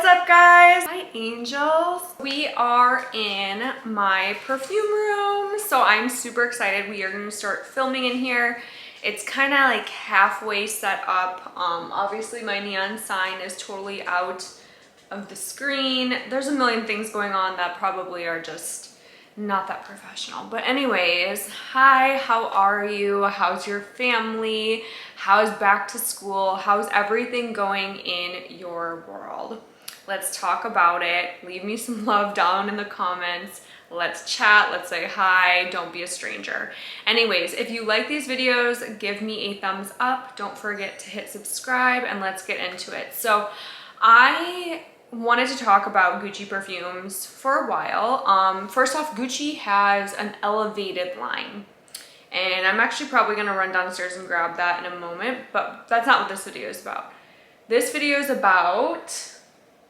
up, guys? Hi, angels. We are in my perfume room, so I'm super excited. We are going to start filming in here. It's kind of like halfway set up. Obviously my neon sign is totally out of the screen. There's a million things going on that probably are just not that professional. But anyways, hi, how are you? How's your family? How's back to school? How's everything going in your world? Let's talk about it. Leave me some love down in the comments. Let's chat, let's say hi, don't be a stranger. Anyways, if you like these videos, give me a thumbs up. Don't forget to hit subscribe and let's get into it. So I wanted to talk about Gucci perfumes for a while. First off, Gucci has an elevated line, and I'm actually probably gonna run downstairs and grab that in a moment, but that's not what this video is about. This video is about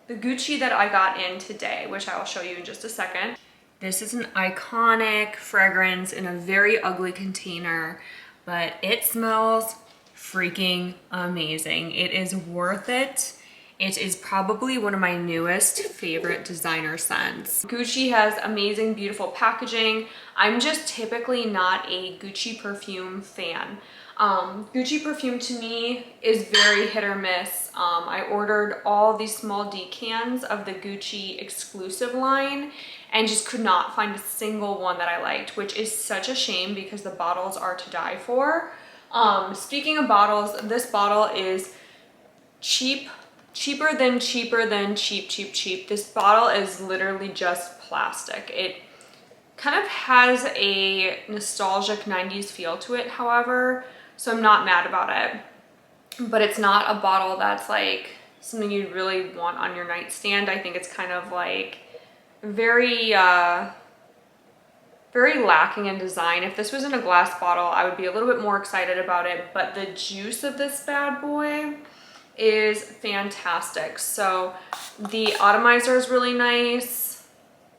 the Gucci that I got in today, which I will show you in just a second. This is an iconic fragrance in a very ugly container, but it smells freaking amazing. It is worth it. It is probably one of my newest favorite designer scents. Gucci has amazing, beautiful packaging. I'm just typically not a Gucci perfume fan. Gucci perfume to me is very hit or miss. I ordered all these small decants of the Gucci exclusive line and just could not find a single one that I liked, which is such a shame because the bottles are to die for. Speaking of bottles, this bottle is cheaper than cheap. This bottle is literally just plastic. It kind of has a nostalgic 90s feel to it, however, so I'm not mad about it. But it's not a bottle that's like something you'd really want on your nightstand. I think it's kind of like very lacking in design. If this was in a glass bottle, I would be a little bit more excited about it, but the juice of this bad boy is fantastic. So the atomizer is really nice.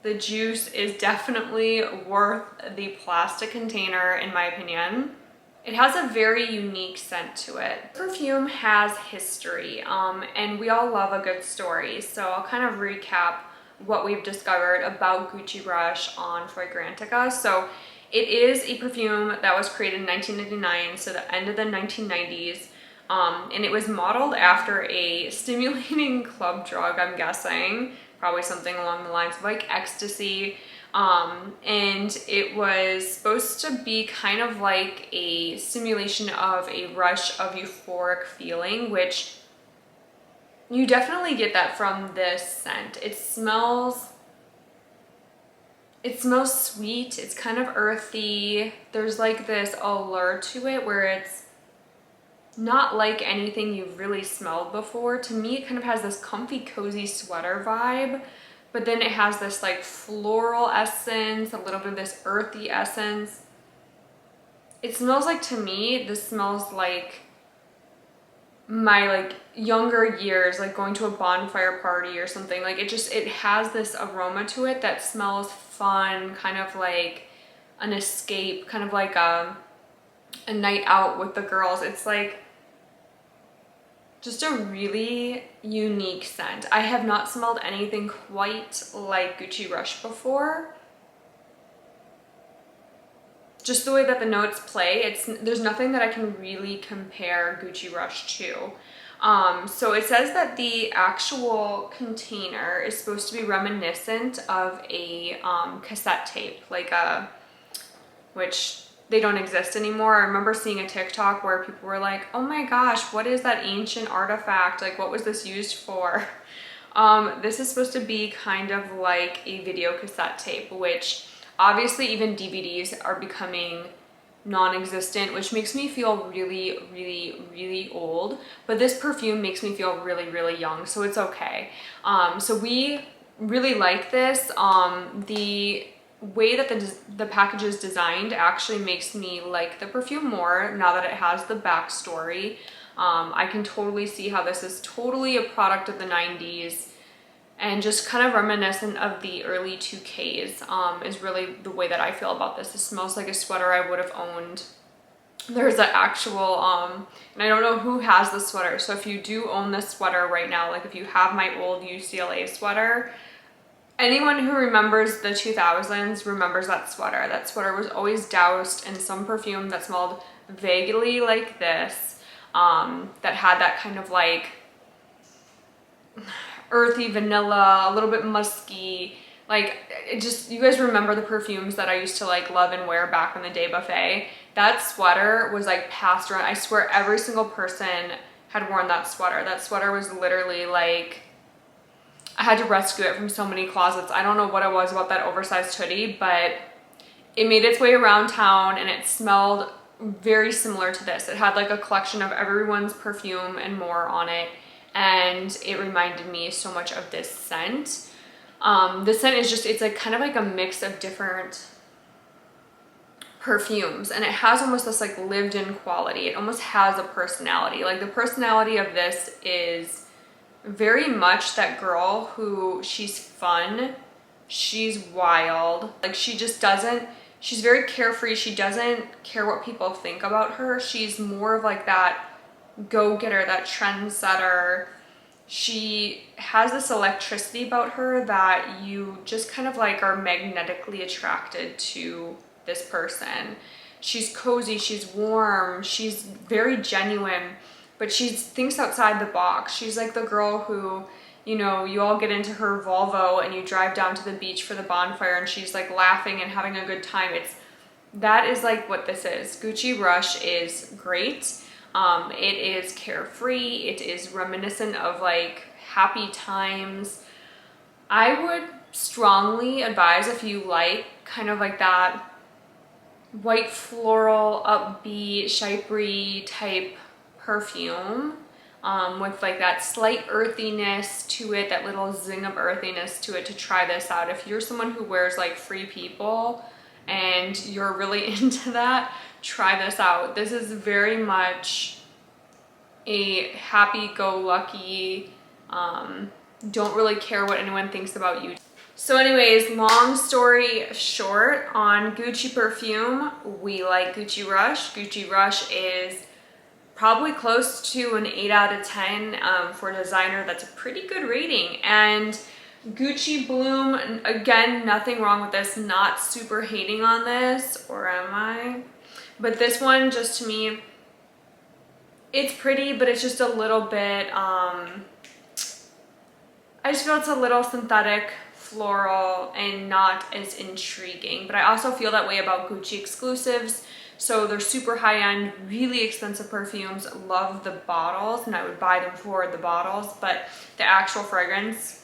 The juice is definitely worth the plastic container in my opinion. It has a very unique scent to it. Perfume has history, and we all love a good story. So I'll kind of recap what we've discovered about Gucci Rush on Fragrantica. So it is a perfume that was created in 1999, so the end of the 1990s. And it was modeled after a stimulating club drug, I'm guessing, probably something along the lines of like ecstasy. And it was supposed to be kind of like a simulation of a rush of euphoric feeling, which you definitely get that from this scent. It smells sweet, it's kind of earthy. There's like this allure to it where it's not like anything you've really smelled before. To me, it kind of has this comfy, cozy sweater vibe, but then it has this like floral essence, a little bit of this earthy essence. It smells like, to me, this smells like my like younger years, like going to a bonfire party or something. Like it has this aroma to it that smells fun, kind of like an escape, kind of like a night out with the girls. It's like just a really unique scent. I have not smelled anything quite like Gucci Rush before. Just the way that the notes play, there's nothing that I can really compare Gucci Rush to. So it says that the actual container is supposed to be reminiscent of a cassette tape, like which they don't exist anymore. I remember seeing a TikTok where people were like, oh my gosh, what is that ancient artifact? Like, what was this used for? This is supposed to be kind of like a video cassette tape, which obviously even DVDs are becoming non-existent, which makes me feel really, really, really old. But this perfume makes me feel really, really young, so it's okay. So we really like this. The way that the package is designed actually makes me like the perfume more now that it has the backstory. I can totally see how this is totally a product of the 90s and just kind of reminiscent of the early 2Ks is really the way that I feel about this. It smells like a sweater I would have owned there's an actual, and I don't know who has the sweater. So if you do own this sweater right now, like if you have my old UCLA sweater, anyone who remembers the 2000s remembers that sweater. That sweater was always doused in some perfume that smelled vaguely like this, that had that kind of like earthy vanilla, a little bit musky, like it just, you guys remember the perfumes that I used to like love and wear back in the day, buffet. That sweater was like passed around. I swear every single person had worn that sweater. That sweater was literally like, I had to rescue it from so many closets. I don't know what it was about that oversized hoodie, but it made its way around town and it smelled very similar to this. It had like a collection of everyone's perfume and more on it, and it reminded me so much of this scent. This scent is just, it's like kind of like a mix of different perfumes, and it has almost this like lived in quality. It almost has a personality. Like the personality of this is very much that girl who, she's fun, she's wild, like she just doesn't, she's very carefree, she doesn't care what people think about her. She's more of like that go-getter, that trendsetter. She has this electricity about her that you just kind of like are magnetically attracted to this person. She's cozy, she's warm, she's very genuine, but she thinks outside the box. She's like the girl who, you know, you all get into her Volvo and you drive down to the beach for the bonfire and she's like laughing and having a good time. That is like what this is. Gucci Rush is great. It is carefree. It is reminiscent of like happy times. I would strongly advise, if you like kind of like that white floral, upbeat, chypre type perfume, with like that slight earthiness to it, that little zing of earthiness to it, to try this out. If you're someone who wears like Free People and you're really into that, try this out. This is very much a happy-go-lucky, don't really care what anyone thinks about you. So anyways, long story short, on Gucci perfume, we like Gucci Rush. Gucci Rush is probably close to an 8 out of 10 for designer. That's a pretty good rating. And Gucci Bloom, again, nothing wrong with this, not super hating on this, or am I? But this one, just to me, it's pretty, but it's just a little bit, I just feel it's a little synthetic, floral, and not as intriguing. But I also feel that way about Gucci exclusives. So they're super high-end, really expensive perfumes. Love the bottles, and I would buy them for the bottles, but the actual fragrance,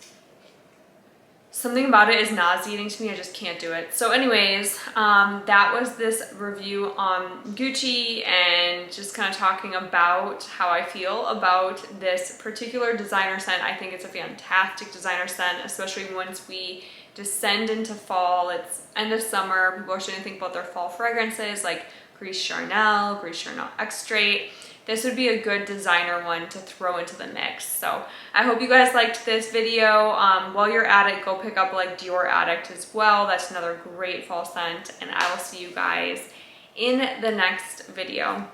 something about it is nauseating to me. I just can't do it. So anyways, that was this review on Gucci, and just kind of talking about how I feel about this particular designer scent. I think it's a fantastic designer scent, especially once we descend into fall. It's end of summer. People are starting to think about their fall fragrances, like Gris Charnel Extrait. This would be a good designer one to throw into the mix. So I hope you guys liked this video. While you're at it, go pick up like Dior Addict as well. That's another great fall scent, and I will see you guys in the next video.